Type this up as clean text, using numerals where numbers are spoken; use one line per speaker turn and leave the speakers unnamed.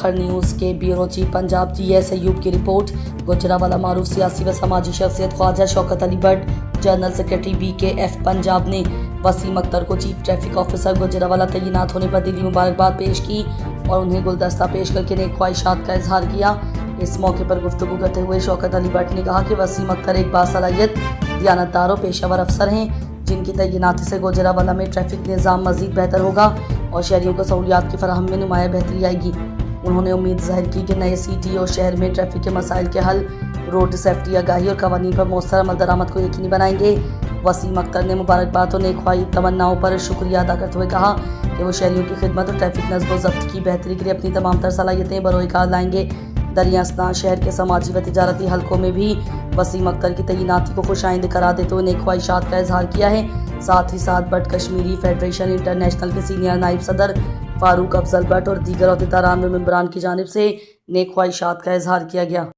फखर news के bureau chief Punjab GS Ayub की report. Gujranwala मारूफ सियासी व समाजी शख्सियत Khawaja Shaukat Ali Bhatt general secretary BKF Punjab ने वसीम अख्तर को चीफ ट्रैफिक ऑफिसर गुजरावाला तैनात होने पर दिली मुबारकबाद पेश की और उन्हें गुलदस्ता पेश करके नेक ख्वाहिशात का इजहार किया। इस मौके पर गुफ्तगू करते हुए शौकत अली भट्ट ने कहा कि वसीम अख्तर एक बासलाहियत दियानतदार और पेशावर अफसर हैं जिनकी तैनाती से गुजरावाला में ट्रैफिक निज़ाम मज़ीद बेहतर होगा और शहरियों को सहूलियात की फराहमी में नुमाया बेहतरी आएगी। उन्होंने उम्मीद ज़ाहिर की कि नए CTO शहर में ट्रैफिक के मसाइल के हल, रोड सेफ्टी, आगाही और कवानीन पर मौसर अमल दरामद को यकीनी बनाएंगे। वसीम अख्तर ने मुबारकबाद और नेक ख्वाही तमन्नाओं पर शुक्रिया अदा करते हुए कहा कि वो शहरियों की खिदमत और ट्रैफिक नज़्म व ज़ब्त की बेहतरी के लिए अपनी तमाम तर सलाहियतें बरोए कार लाएंगे। दरिया स्नान शहर के समाजी व तिजारती हलकों में भी वसीम अख्तर की तैनाती को खुशाइंद करार देते हुए नेक ख्वाहिशात का इजहार किया है। साथ ही साथ भट्ट कश्मीरी फेडरेशन इंटरनेशनल के सीनियर नायब सदर फारूक अफजल भट्ट और दीगर अहदेदारान व मेंबरान की जानिब से नेक ख्वाहिशात का इजहार किया गया।